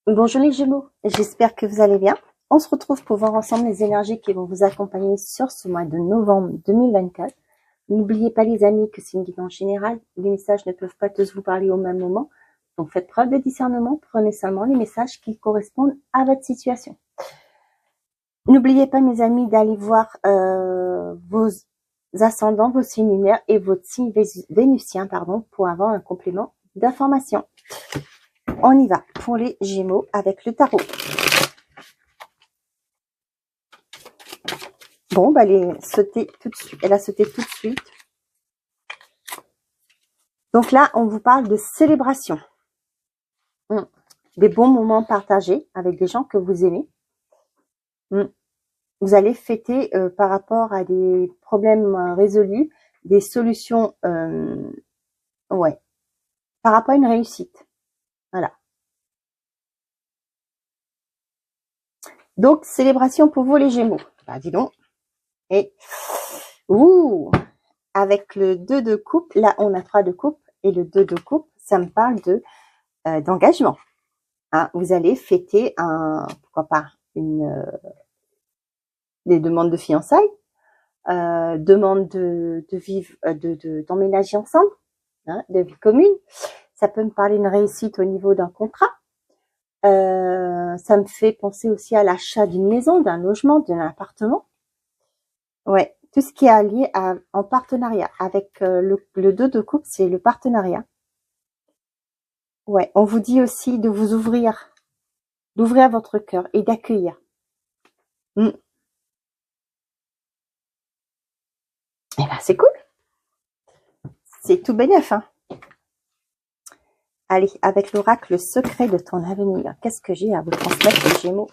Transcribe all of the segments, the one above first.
Bonjour les Gémeaux, j'espère que vous allez bien. On se retrouve pour voir ensemble les énergies qui vont vous accompagner sur ce mois de novembre 2024. N'oubliez pas les amis que c'est une guidance générale, les messages ne peuvent pas tous vous parler au même moment. Donc faites preuve de discernement, prenez seulement les messages qui correspondent à votre situation. N'oubliez pas mes amis d'aller voir vos ascendants, vos signes lunaires et votre signe vénusien pour avoir un complément d'information. On y va pour les Gémeaux avec le tarot. Bon, elle est sautée tout de suite. Elle a sauté tout de suite. Donc là, on vous parle de célébration. Des bons moments partagés avec des gens que vous aimez. Vous allez fêter par rapport à des problèmes résolus, des solutions, par rapport à une réussite. Voilà. Donc, célébration pour vous les Gémeaux. Bah, dis donc. Et, avec le 2 de coupe, là, on a 3 de coupe, et le 2 de coupe, ça me parle d'engagement. Vous allez fêter pourquoi pas, des demandes de fiançailles, demandes de vivre, d'emménager ensemble, de vie commune. Ça peut me parler d'une réussite au niveau d'un contrat. Ça me fait penser aussi à l'achat d'une maison, d'un logement, d'un appartement. Ouais, tout ce qui est lié en partenariat avec le 2 de coupe, c'est le partenariat. Ouais, on vous dit aussi de vous ouvrir, d'ouvrir votre cœur et d'accueillir. Et ben c'est cool. C'est tout bénef, hein. Allez, avec l'oracle secret de ton avenir, qu'est-ce que j'ai à vous transmettre les Gémeaux?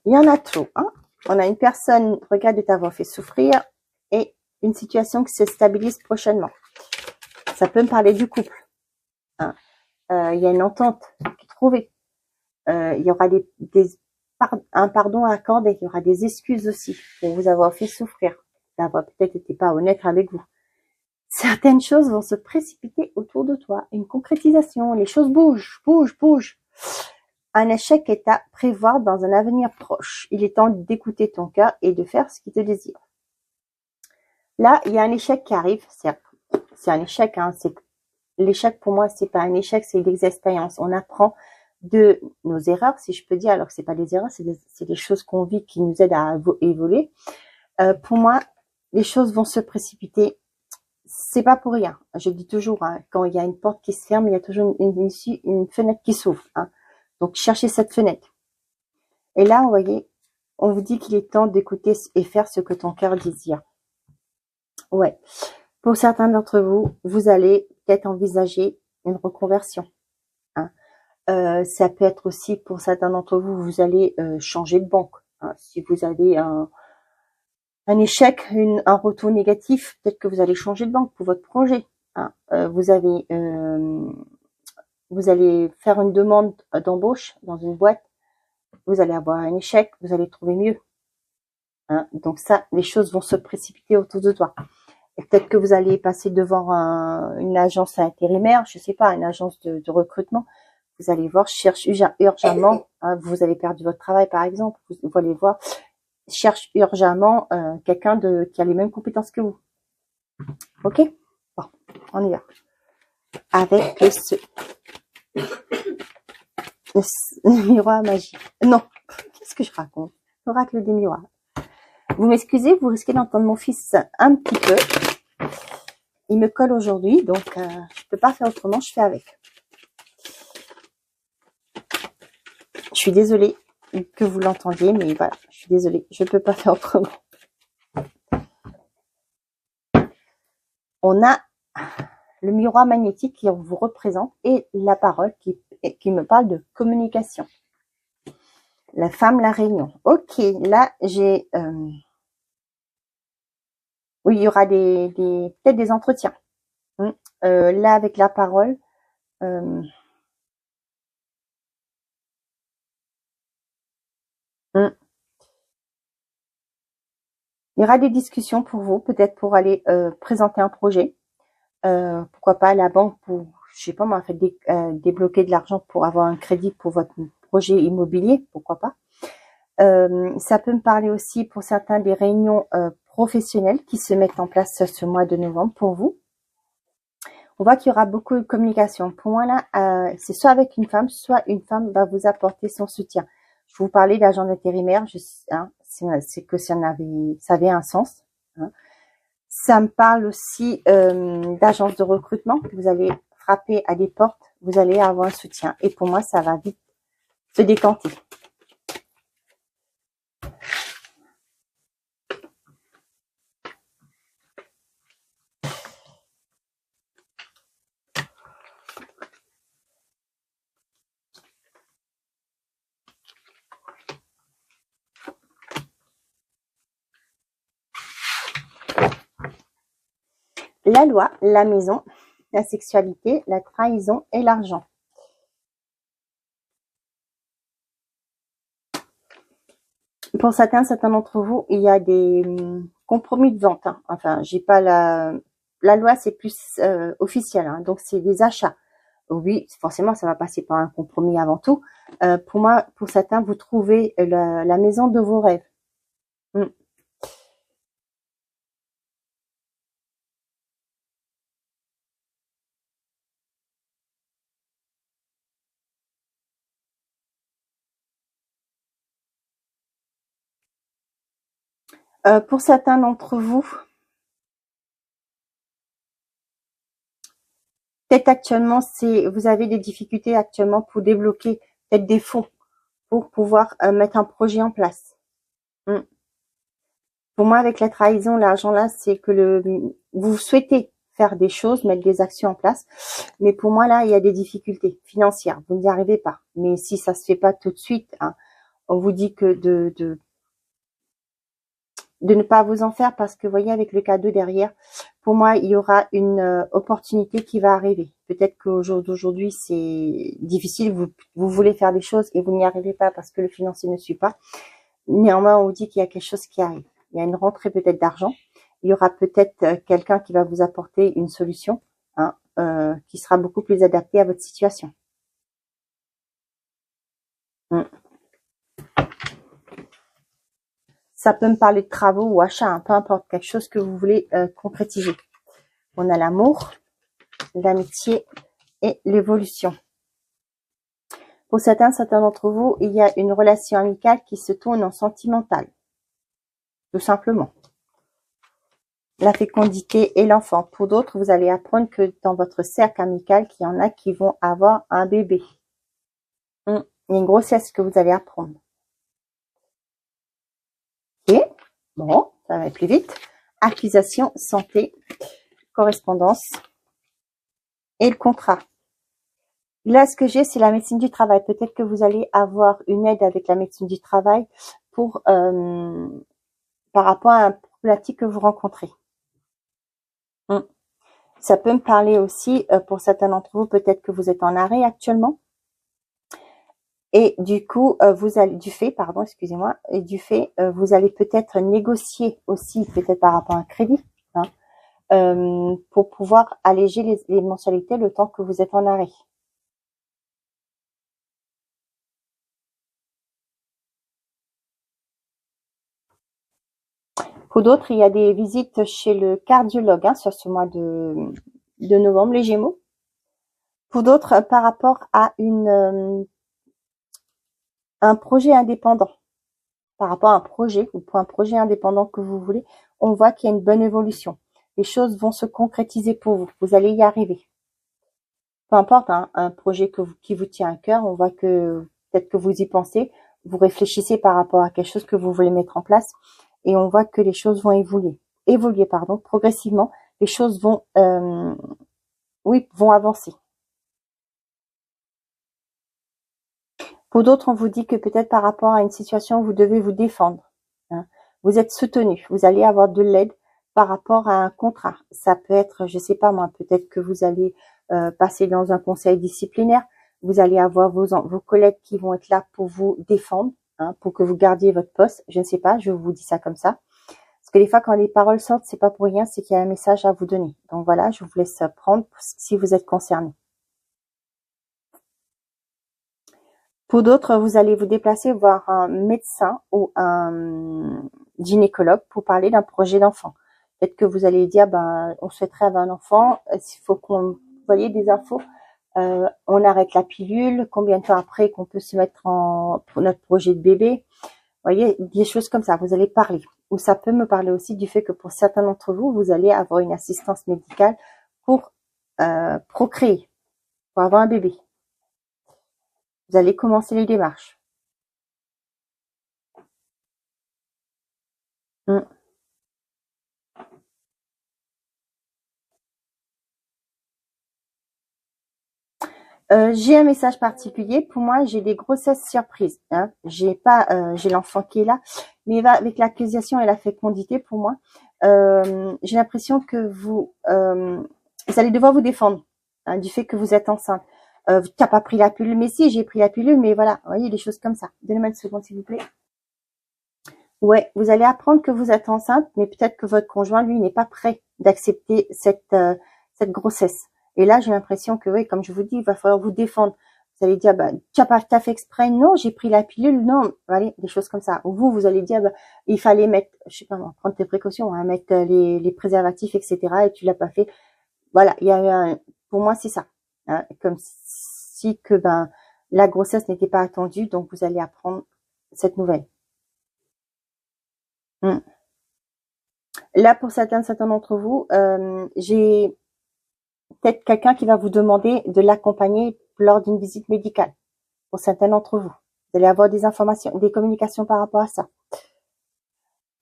Il y en a trop, hein. On a une personne, regarde, de t'avoir fait souffrir et une situation qui se stabilise prochainement. Ça peut me parler du couple. Il y a une entente qui est trouvée. Il y aura un pardon à accorder. Il y aura des excuses aussi pour vous avoir fait souffrir, d'avoir peut-être été pas honnête avec vous. Certaines choses vont se précipiter autour de toi. Une concrétisation, les choses bougent. Un échec est à prévoir dans un avenir proche. Il est temps d'écouter ton cœur et de faire ce qui te désire. Là, il y a un échec qui arrive. C'est un échec. L'échec, pour moi, c'est pas un échec, c'est des expériences. On apprend de nos erreurs, si je peux dire, alors que c'est pas des erreurs, c'est des choses qu'on vit qui nous aident à évoluer. Pour moi, les choses vont se précipiter. C'est pas pour rien. Je dis toujours, quand il y a une porte qui se ferme, il y a toujours une fenêtre qui s'ouvre. Donc, cherchez cette fenêtre. Et là, vous voyez, on vous dit qu'il est temps d'écouter et faire ce que ton cœur désire. Ouais. Pour certains d'entre vous, vous allez peut-être envisager une reconversion. Ça peut être aussi, pour certains d'entre vous, vous allez changer de banque. Si vous avez un échec, un retour négatif, peut-être que vous allez changer de banque pour votre projet. Vous allez faire une demande d'embauche dans une boîte, vous allez avoir un échec, vous allez trouver mieux. Donc ça, les choses vont se précipiter autour de toi. Et peut-être que vous allez passer devant une agence intérimaire, je sais pas, une agence de recrutement. Vous allez voir, cherche urgemment, vous avez perdu votre travail par exemple, vous allez voir, cherche urgemment quelqu'un qui a les mêmes compétences que vous. Ok? Bon, on y va. Avec le miroir magique. Non, qu'est-ce que je raconte? L'oracle des miroirs. Vous m'excusez, vous risquez d'entendre mon fils un petit peu. Il me colle aujourd'hui, donc je peux pas faire autrement, je fais avec. Je suis désolée que vous l'entendiez, mais voilà, je suis désolée, je peux pas faire autrement. On a le miroir magnétique qui vous représente et la parole qui me parle de communication. La femme, la réunion. Ok, là j'ai... oui, il y aura peut-être des entretiens. Là, avec la parole... il y aura des discussions pour vous, peut-être pour aller présenter un projet. Pourquoi pas à la banque pour je sais pas moi, faites débloquer de l'argent pour avoir un crédit pour votre projet immobilier, pourquoi pas. Ça peut me parler aussi pour certains des réunions professionnelles qui se mettent en place ce mois de novembre pour vous. On voit qu'il y aura beaucoup de communication. Pour moi là, c'est soit avec une femme, soit une femme va vous apporter son soutien. Je vous parlais d'agent d'intérimaire, c'est que ça avait un sens. Hein. Ça me parle aussi d'agence de recrutement. Vous allez frapper à des portes, vous allez avoir un soutien. Et pour moi, ça va vite se décanter. La loi, la maison, la sexualité, la trahison et l'argent. Pour certains d'entre vous, il y a des compromis de vente. Hein. Enfin, j'ai pas la loi, c'est plus officiel. Hein. Donc, c'est des achats. Oui, forcément, ça va passer par un compromis avant tout. Pour moi, pour certains, vous trouvez la maison de vos rêves. Pour certains d'entre vous, peut-être actuellement, vous avez des difficultés actuellement pour débloquer peut-être des fonds pour pouvoir mettre un projet en place. Pour moi, avec la trahison, l'argent là, c'est que vous souhaitez faire des choses, mettre des actions en place, mais pour moi là, il y a des difficultés financières. Vous n'y arrivez pas. Mais si ça se fait pas tout de suite, hein, on vous dit que de ne pas vous en faire parce que vous voyez avec le cadeau derrière, pour moi il y aura une opportunité qui va arriver. Peut-être qu'au jour d'aujourd'hui c'est difficile, vous voulez faire des choses et vous n'y arrivez pas parce que le financier ne suit pas. Néanmoins on vous dit qu'il y a quelque chose qui arrive. Il y a une rentrée peut-être d'argent. Il y aura peut-être quelqu'un qui va vous apporter une solution hein, qui sera beaucoup plus adaptée à votre situation. Ça peut me parler de travaux ou achats, hein, peu importe, quelque chose que vous voulez concrétiser. On a l'amour, l'amitié et l'évolution. Pour certains d'entre vous, il y a une relation amicale qui se tourne en sentimentale. Tout simplement. La fécondité et l'enfant. Pour d'autres, vous allez apprendre que dans votre cercle amical, qu'il y en a qui vont avoir un bébé. Il y a une grossesse que vous allez apprendre. Ok, bon, ça va plus vite. Accusation, santé, correspondance et le contrat. Là, ce que j'ai, c'est la médecine du travail. Peut-être que vous allez avoir une aide avec la médecine du travail pour par rapport à un problématique que vous rencontrez. Ça peut me parler aussi, pour certains d'entre vous, peut-être que vous êtes en arrêt actuellement. Et du coup, vous allez, vous allez peut-être négocier aussi, peut-être par rapport à un crédit, hein, pour pouvoir alléger les mensualités le temps que vous êtes en arrêt. Pour d'autres, il y a des visites chez le cardiologue hein, sur ce mois de novembre, les Gémeaux. Pour d'autres, par rapport à un projet indépendant, par rapport à un projet ou pour un projet indépendant que vous voulez, on voit qu'il y a une bonne évolution. Les choses vont se concrétiser pour vous. Vous allez y arriver. Peu importe, hein, un projet qui vous tient à cœur, on voit que peut-être que vous y pensez, vous réfléchissez par rapport à quelque chose que vous voulez mettre en place et on voit que les choses vont évoluer progressivement. Les choses vont avancer. Pour d'autres, on vous dit que peut-être par rapport à une situation, vous devez vous défendre. Hein. Vous êtes soutenu, vous allez avoir de l'aide par rapport à un contrat. Ça peut être, je sais pas moi, peut-être que vous allez passer dans un conseil disciplinaire. Vous allez avoir vos collègues qui vont être là pour vous défendre, hein, pour que vous gardiez votre poste. Je ne sais pas, je vous dis ça comme ça. Parce que des fois, quand les paroles sortent, c'est pas pour rien, c'est qu'il y a un message à vous donner. Donc voilà, je vous laisse prendre si vous êtes concerné. Pour d'autres, vous allez vous déplacer voir un médecin ou un gynécologue pour parler d'un projet d'enfant. Peut-être que vous allez dire, ben, on souhaiterait avoir un enfant, il faut qu'on voyez des infos. On arrête la pilule, combien de temps après qu'on peut se mettre pour notre projet de bébé. Vous voyez, des choses comme ça, vous allez parler. Ou ça peut me parler aussi du fait que pour certains d'entre vous, vous allez avoir une assistance médicale pour procréer, pour avoir un bébé. Vous allez commencer les démarches. J'ai un message particulier. Pour moi, j'ai des grossesses surprises. Hein. J'ai l'enfant qui est là, mais avec l'accusation et la fécondité, pour moi, j'ai l'impression que vous allez devoir vous défendre hein, du fait que vous êtes enceinte. T'as pas pris la pilule, mais si, j'ai pris la pilule, mais voilà, vous voyez, des choses comme ça. Donnez-moi une seconde, s'il vous plaît. Ouais, vous allez apprendre que vous êtes enceinte, mais peut-être que votre conjoint, lui, n'est pas prêt d'accepter cette grossesse. Et là, j'ai l'impression que, oui, comme je vous dis, il va falloir vous défendre. Vous allez dire, bah, t'as fait exprès? Non, j'ai pris la pilule. Non, allez, des choses comme ça. Ou vous allez dire, bah, il fallait mettre, je sais pas moi, prendre tes précautions, hein, mettre les préservatifs, etc. Et tu l'as pas fait. Voilà, il y a pour moi, c'est ça. Hein, comme si que, ben, la grossesse n'était pas attendue, donc vous allez apprendre cette nouvelle. Mm. Là, pour certains d'entre vous, j'ai peut-être quelqu'un qui va vous demander de l'accompagner lors d'une visite médicale. Pour certains d'entre vous, vous allez avoir des informations, des communications par rapport à ça.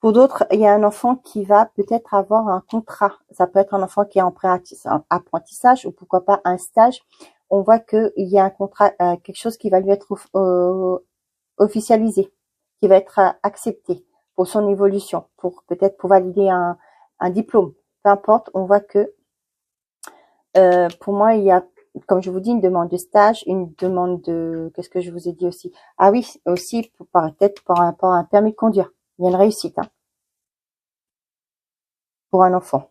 Pour d'autres, il y a un enfant qui va peut-être avoir un contrat. Ça peut être un enfant qui est en apprentissage ou pourquoi pas un stage. On voit qu'il y a un contrat, quelque chose qui va lui être officialisé, qui va être accepté pour son évolution, peut-être pour valider un diplôme. Peu importe, on voit que pour moi, il y a, comme je vous dis, une demande de stage, une demande de, qu'est-ce que je vous ai dit aussi? Ah oui, aussi, peut-être par rapport à un permis de conduire. Il y a une réussite, hein, pour un enfant.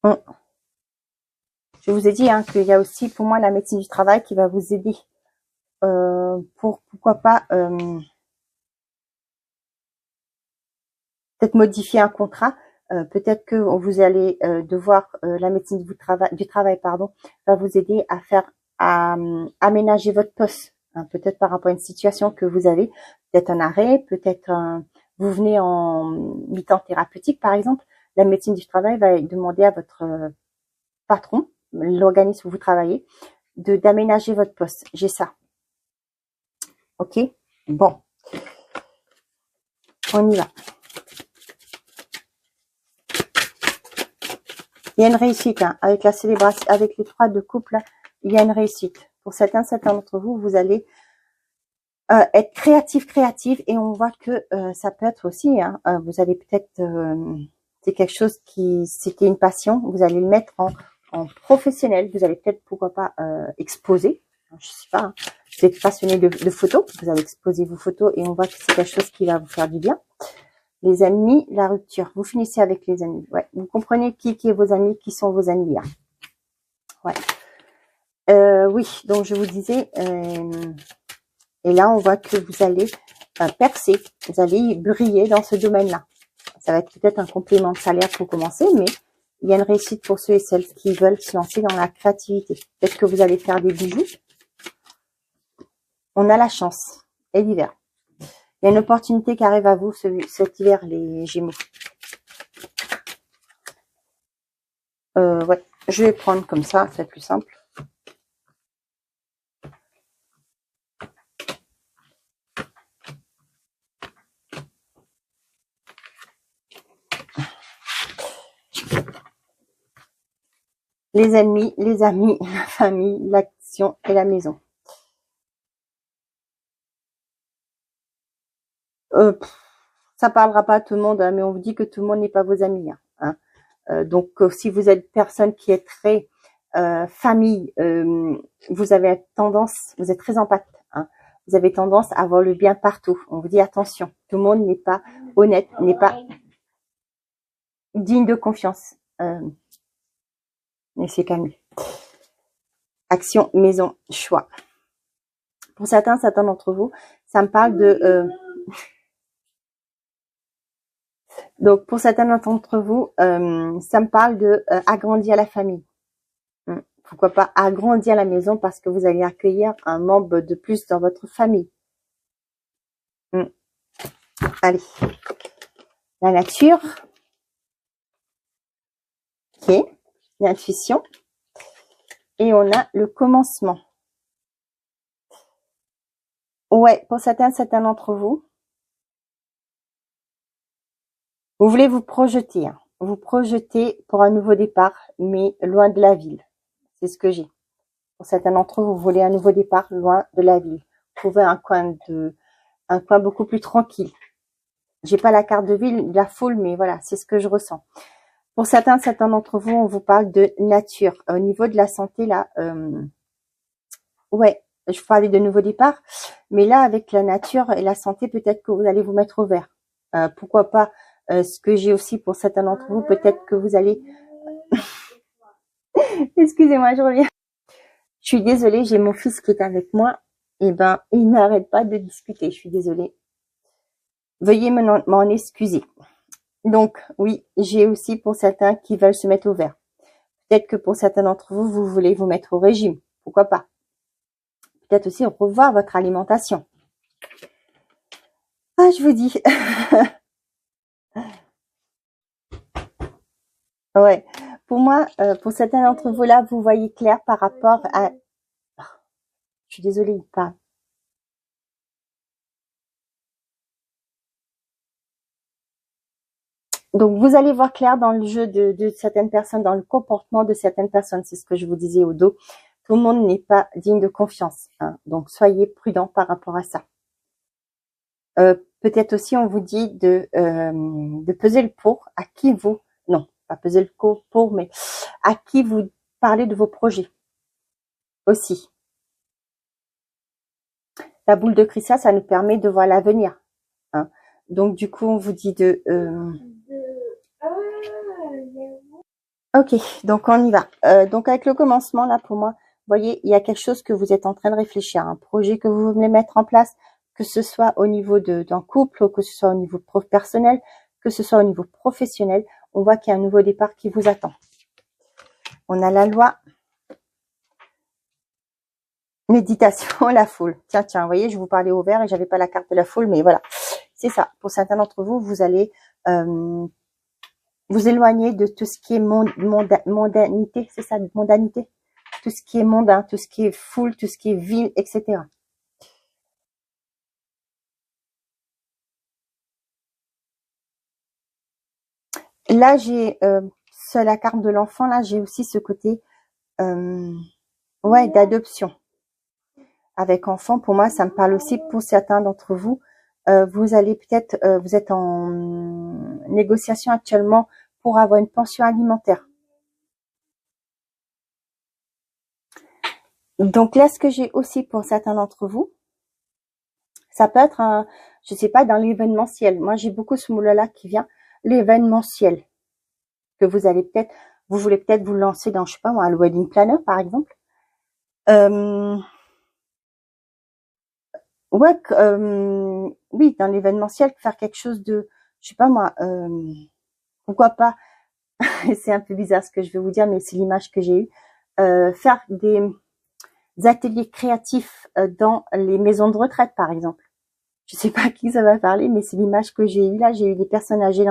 Hum. Je vous ai dit, hein, qu'il y a aussi, pour moi, la médecine du travail qui va vous aider, pourquoi pas, peut-être modifier un contrat. Peut-être que vous allez devoir la médecine du travail pardon va vous aider à aménager votre poste hein, peut-être par rapport à une situation que vous avez, peut-être un arrêt, peut-être vous venez en mi-temps thérapeutique par exemple. La médecine du travail va demander à votre patron, l'organisme où vous travaillez, d'aménager votre poste. J'ai ça. Ok, bon, on y va. Il y a une réussite hein, avec la célébration, avec les 3 de couple. Il y a une réussite. Pour certains d'entre vous, vous allez être créative, et on voit que ça peut être aussi. Hein, vous allez peut-être, c'est quelque chose c'était une passion. Vous allez le mettre en professionnel. Vous allez peut-être, pourquoi pas, exposer. Je sais pas. Hein, vous êtes passionné de photos. Vous allez exposer vos photos et on voit que c'est quelque chose qui va vous faire du bien. Les amis, la rupture. Vous finissez avec les amis. Ouais. Vous comprenez qui est vos amis, qui sont vos amis. Hein. Ouais. Oui, donc je vous disais, et là on voit que vous allez percer, vous allez briller dans ce domaine-là. Ça va être peut-être un complément de salaire pour commencer, mais il y a une réussite pour ceux et celles qui veulent se lancer dans la créativité. Peut-être que vous allez faire des bijoux. On a la chance. Et l'hiver. Il y a une opportunité qui arrive à vous cet hiver, les Gémeaux. Ouais, je vais prendre comme ça, c'est plus simple. Les ennemis, les amis, la famille, l'action et la maison. Ça parlera pas à tout le monde, hein, mais on vous dit que tout le monde n'est pas vos amis. Hein. Donc, si vous êtes personne qui est très famille, vous avez tendance, vous êtes très empathique. Hein. Vous avez tendance à voir le bien partout. On vous dit attention, tout le monde n'est pas honnête, n'est pas digne de confiance. Mais c'est calme. Action, maison, choix. Pour certains d'entre vous, ça me parle de... donc, pour certains d'entre vous, ça me parle de agrandir la famille. Pourquoi pas agrandir la maison parce que vous allez accueillir un membre de plus dans votre famille. Allez. La nature. Ok. L'intuition. Et on a le commencement. Ouais, pour certains d'entre vous, vous voulez vous projeter. Hein. Vous projeter pour un nouveau départ, mais loin de la ville. C'est ce que j'ai. Pour certains d'entre vous, vous voulez un nouveau départ loin de la ville. Trouver un coin beaucoup plus tranquille. J'ai pas la carte de ville, la foule, mais voilà, c'est ce que je ressens. Pour certains d'entre vous, on vous parle de nature. Au niveau de la santé, là, ouais, je parlais de nouveau départ, mais là, avec la nature et la santé, peut-être que vous allez vous mettre au vert. Pourquoi pas, ce que j'ai aussi pour certains d'entre vous, peut-être que vous allez... Excusez-moi, je reviens. Je suis désolée, j'ai mon fils qui est avec moi. Eh ben, il n'arrête pas de discuter, je suis désolée. Veuillez m'en excuser. Donc, oui, j'ai aussi pour certains qui veulent se mettre au vert. Peut-être que pour certains d'entre vous, vous voulez vous mettre au régime. Pourquoi pas? Peut-être aussi revoir votre alimentation. Ah, je vous dis. Ouais. Pour moi, pour certains d'entre vous là, vous voyez clair par rapport à... Je suis désolée, il parle. Donc, vous allez voir clair dans le jeu de certaines personnes, dans le comportement de certaines personnes. C'est ce que je vous disais au dos. Tout le monde n'est pas digne de confiance. Hein. Donc, soyez prudents par rapport à ça. Peut-être aussi, on vous dit de peser le pour à qui vous... Non, pas peser le pour, mais à qui vous parlez de vos projets aussi. La boule de cristal, ça nous permet de voir l'avenir. Hein. Donc, du coup, on vous dit de... Ok, donc on y va. Donc, avec le commencement, là, pour moi, vous voyez, il y a quelque chose que vous êtes en train de réfléchir, un projet que vous voulez mettre en place, que ce soit au niveau d'un couple, que ce soit au niveau personnel, que ce soit au niveau professionnel. On voit qu'il y a un nouveau départ qui vous attend. On a la loi. Méditation, la foule. Tiens, vous voyez, je vous parlais au vert et j'avais pas la carte de la foule, mais voilà. C'est ça. Pour certains d'entre vous, vous allez vous éloigner de tout ce qui est mondanité, c'est ça, mondanité. Tout ce qui est mondain, tout ce qui est foule, tout ce qui est ville, etc. Là, j'ai sur la carte de l'enfant, là, j'ai aussi ce côté ouais, d'adoption. Avec enfant, pour moi, ça me parle aussi pour certains d'entre vous. Vous allez peut-être, vous êtes en négociation actuellement pour avoir une pension alimentaire. Donc là, ce que j'ai aussi pour certains d'entre vous, ça peut être un, je sais pas, dans l'événementiel. Moi, j'ai beaucoup ce mot-là qui vient, l'événementiel. Que vous allez peut-être, vous voulez peut-être vous lancer dans, je sais pas moi, le wedding planner, par exemple. Ouais, oui, dans l'événementiel, faire quelque chose de, je sais pas moi, pourquoi pas, c'est un peu bizarre ce que je vais vous dire, mais c'est l'image que j'ai eue, faire des ateliers créatifs dans les maisons de retraite, par exemple. Je sais pas à qui ça va parler, mais c'est l'image que j'ai eue là. J'ai eu des personnes âgées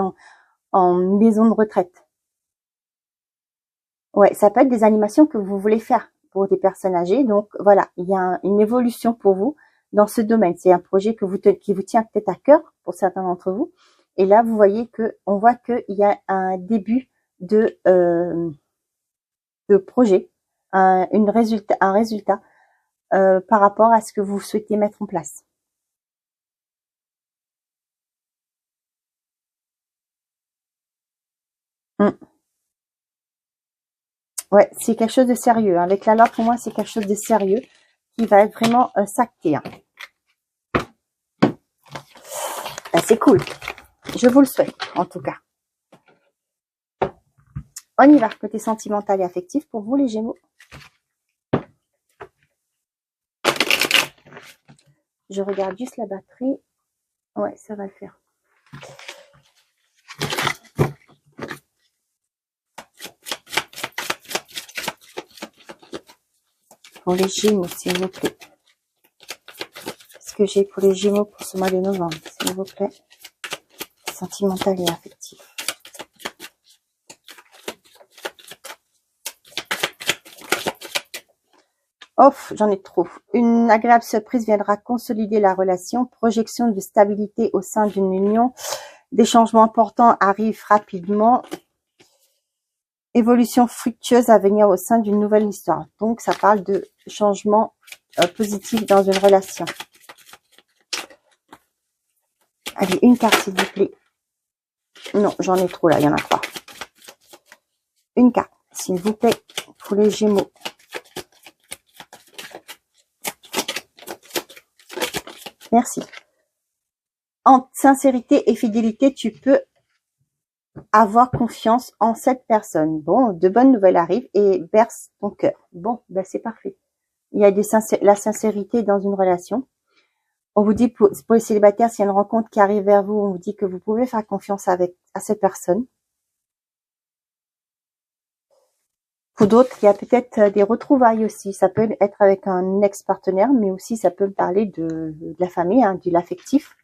en maison de retraite. Ouais, ça peut être des animations que vous voulez faire pour des personnes âgées. Donc voilà, il y a une évolution pour vous dans ce domaine. C'est un projet qui vous tient peut-être à cœur pour certains d'entre vous. Et là, vous voyez que on voit qu'il y a un début de projet, un résultat par rapport à ce que vous souhaitez mettre en place. Ouais, c'est quelque chose de sérieux. Avec la loi, pour moi, c'est quelque chose de sérieux qui va être vraiment s'acter. Hein. c'est cool. Je vous le souhaite, en tout cas. On y va, côté sentimental et affectif pour vous, les Gémeaux. Je regarde juste la batterie. Ouais, ça va le faire. Pour les Gémeaux, s'il vous plaît. Qu'est-ce que j'ai pour les Gémeaux pour ce mois de novembre, s'il vous plaît? Sentimental et affectif. Off, j'en ai trop. Une agréable surprise viendra consolider la relation. Projection de stabilité au sein d'une union. Des changements importants arrivent rapidement. Évolution fructueuse à venir au sein d'une nouvelle histoire. Donc, ça parle de changements positifs dans une relation. Allez, une carte, s'il vous plaît. Non, j'en ai trop là, il y en a 3. Une carte, s'il vous plaît, pour les Gémeaux. Merci. En sincérité et fidélité, tu peux avoir confiance en cette personne. Bon, de bonnes nouvelles arrivent et bercent ton cœur. Bon, ben c'est parfait. Il y a la sincérité dans une relation. On vous dit, pour les célibataires, s'il y a une rencontre qui arrive vers vous, on vous dit que vous pouvez faire confiance à cette personne. Pour d'autres, il y a peut-être des retrouvailles aussi. Ça peut être avec un ex-partenaire, mais aussi ça peut parler de la famille, hein, de l'affectif.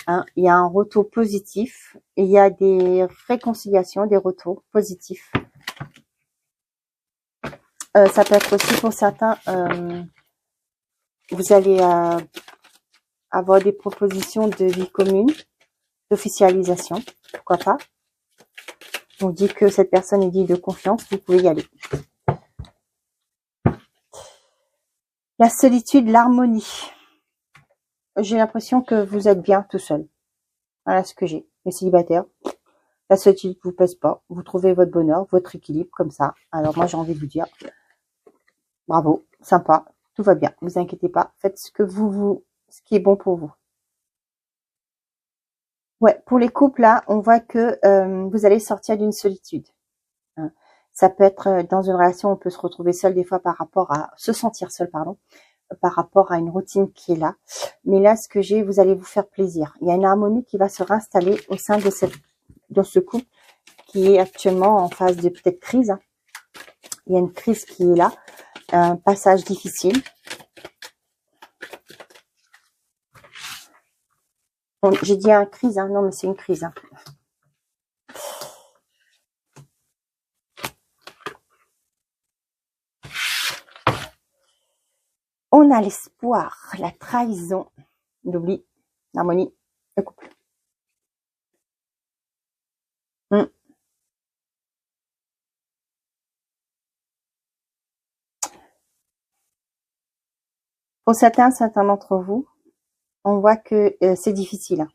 Hein, il y a un retour positif. Et il y a des réconciliations, des retours positifs. Ça peut être aussi pour certains, vous allez avoir des propositions de vie commune, d'officialisation, pourquoi pas. On dit que cette personne est digne de confiance, vous pouvez y aller. La solitude, l'harmonie. J'ai l'impression que vous êtes bien tout seul. Voilà ce que j'ai. Les célibataires, la solitude ne vous pèse pas. Vous trouvez votre bonheur, votre équilibre comme ça. Alors moi j'ai envie de vous dire, bravo, sympa, tout va bien. Ne vous inquiétez pas, faites ce qui est bon pour vous. Ouais, pour les couples, là, on voit que vous allez sortir d'une solitude. Hein. Ça peut être dans une relation, on peut se retrouver seul des fois par rapport à se sentir seul, pardon, par rapport à une routine qui est là. Mais là, ce que j'ai, vous allez vous faire plaisir. Il y a une harmonie qui va se réinstaller au sein de ce couple qui est actuellement en phase de peut-être crise. Hein. Il y a une crise qui est là, un passage difficile. J'ai dit une crise, hein. Non, mais c'est une crise. Hein. On a l'espoir, la trahison, l'oubli, l'harmonie, le couple. Pour certains d'entre vous, on voit que c'est difficile. Hein.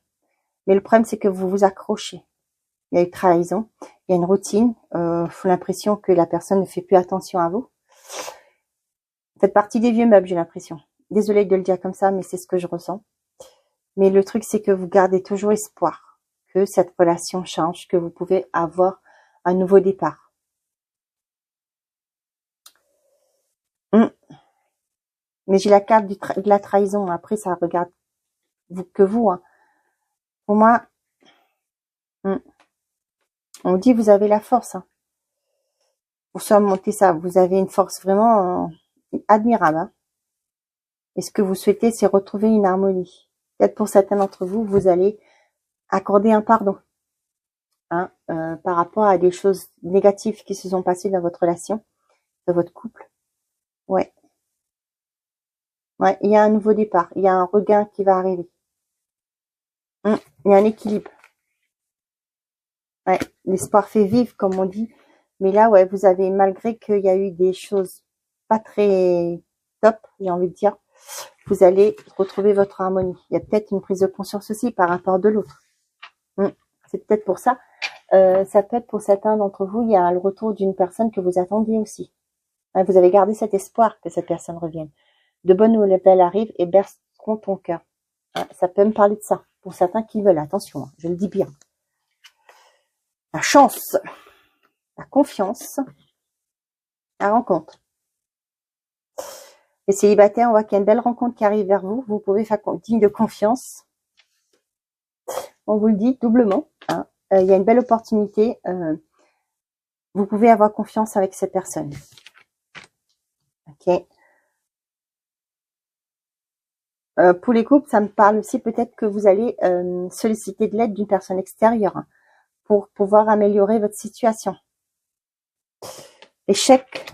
Mais le problème, c'est que vous vous accrochez. Il y a eu trahison, il y a une routine. Faut l'impression que la personne ne fait plus attention à vous. Vous faites partie des vieux meubles, j'ai l'impression. Désolée de le dire comme ça, mais c'est ce que je ressens. Mais le truc, c'est que vous gardez toujours espoir que cette relation change, que vous pouvez avoir un nouveau départ. Mais j'ai la carte de la trahison. Après, ça regarde que vous. Hein. Pour moi, on dit vous avez la force. Hein. Pour surmonter ça, vous avez une force vraiment admirable. Hein. Et ce que vous souhaitez, c'est retrouver une harmonie. Peut-être pour certains d'entre vous, vous allez accorder un pardon. Hein, par rapport à des choses négatives qui se sont passées dans votre relation, dans votre couple. Ouais. Ouais, il y a un nouveau départ. Il y a un regain qui va arriver. Il y a un équilibre. Ouais, l'espoir fait vivre, comme on dit. Mais là, ouais, vous avez, malgré qu'il y a eu des choses pas très top, j'ai envie de dire, vous allez retrouver votre harmonie. Il y a peut-être une prise de conscience aussi par rapport de l'autre. C'est peut-être pour ça. Ça peut être pour certains d'entre vous, il y a le retour d'une personne que vous attendiez aussi. Hein, vous avez gardé cet espoir que cette personne revienne. De bonnes nouvelles arrivent et berceront ton cœur. Hein, ça peut me parler de ça. pour certains qui veulent. Attention, hein, je le dis bien. La chance, la confiance, la rencontre. Les célibataires, on voit qu'il y a une belle rencontre qui arrive vers vous. Vous pouvez faire digne de confiance. On vous le dit doublement. Hein. Il y a une belle opportunité. Vous pouvez avoir confiance avec cette personne. Ok. Pour les couples, ça me parle aussi peut-être que vous allez solliciter de l'aide d'une personne extérieure, hein, pour pouvoir améliorer votre situation. L'échec,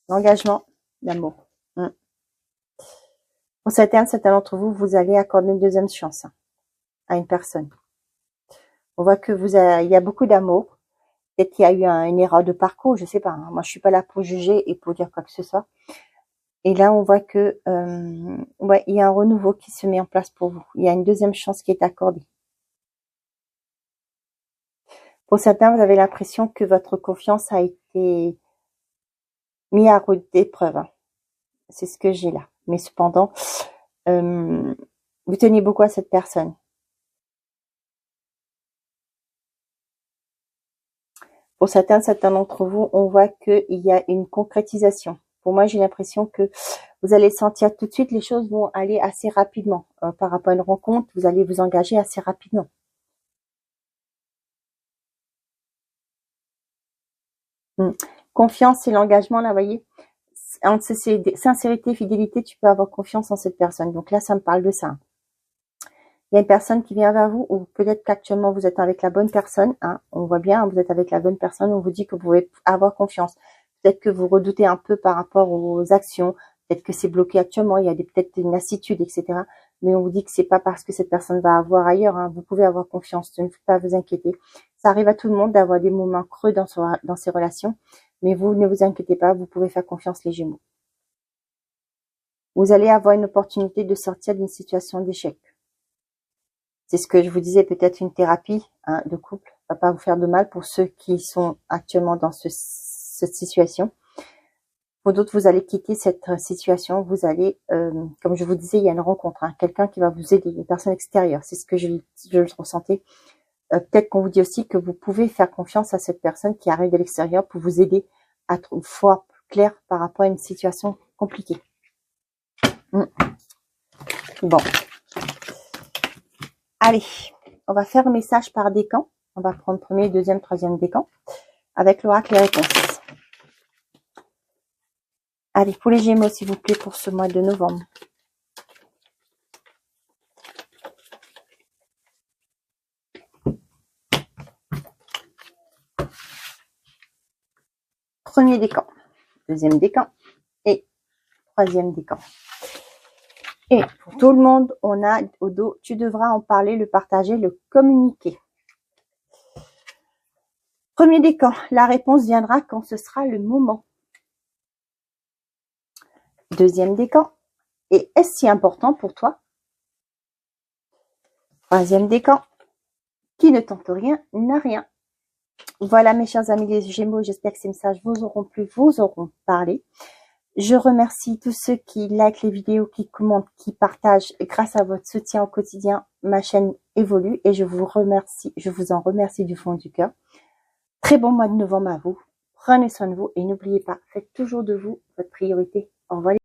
l'engagement, l'amour. Pour certains d'entre vous, vous allez accorder une deuxième chance, hein, à une personne. On voit que il y a beaucoup d'amour. Peut-être qu'il y a eu une erreur de parcours, je sais pas. Hein. Moi, je suis pas là pour juger et pour dire quoi que ce soit. Et là, on voit que ouais, il y a un renouveau qui se met en place pour vous. Il y a une deuxième chance qui est accordée. Pour certains, vous avez l'impression que votre confiance a été mise à rude épreuve. Hein. C'est ce que j'ai là. Mais cependant, vous tenez beaucoup à cette personne. Pour certains d'entre vous, on voit qu'il y a une concrétisation. Pour moi, j'ai l'impression que vous allez sentir tout de suite, les choses vont aller assez rapidement. Par rapport à une rencontre, vous allez vous engager assez rapidement. Confiance et l'engagement, là, vous voyez, entre sincérité et fidélité, tu peux avoir confiance en cette personne. Donc là, ça me parle de ça. Il y a une personne qui vient vers vous, ou peut-être qu'actuellement vous êtes avec la bonne personne. Hein, on voit bien, hein, vous êtes avec la bonne personne, on vous dit que vous pouvez avoir confiance. Peut-être que vous redoutez un peu par rapport aux actions, peut-être que c'est bloqué actuellement, il y a peut-être une lassitude, etc. Mais on vous dit que c'est pas parce que cette personne va avoir ailleurs, hein, vous pouvez avoir confiance, ne faut pas vous inquiéter. Ça arrive à tout le monde d'avoir des moments creux dans ses relations, mais vous ne vous inquiétez pas, vous pouvez faire confiance les Gémeaux. Vous allez avoir une opportunité de sortir d'une situation d'échec. C'est ce que je vous disais, peut-être une thérapie, hein, de couple va pas vous faire de mal pour ceux qui sont actuellement dans cette situation. Pour d'autres, vous allez quitter cette situation, vous allez, comme je vous disais, il y a une rencontre, hein, quelqu'un qui va vous aider, une personne extérieure, c'est ce que je le ressentais. Peut-être qu'on vous dit aussi que vous pouvez faire confiance à cette personne qui arrive de l'extérieur pour vous aider à trouver une foi claire par rapport à une situation compliquée. Bon. Allez, on va faire un message par décan. On va prendre premier, deuxième, troisième décan avec l'oracle les réponses. Allez, pour les Gémeaux, s'il vous plaît, pour ce mois de novembre. Premier décan, deuxième décan et troisième décan. Et pour tout le monde, on a au dos, tu devras en parler, le partager, le communiquer. Premier décan, la réponse viendra quand ce sera le moment. Deuxième décan, et est-ce si important pour toi? Troisième décan, qui ne tente rien n'a rien. Voilà mes chers amis les Gémeaux, j'espère que ces messages vous auront plu, vous auront parlé. Je remercie tous ceux qui likent les vidéos, qui commentent, qui partagent. Grâce à votre soutien au quotidien, ma chaîne évolue et je vous en remercie du fond du cœur. Très bon mois de novembre à vous. Prenez soin de vous et n'oubliez pas, faites toujours de vous votre priorité. Au revoir.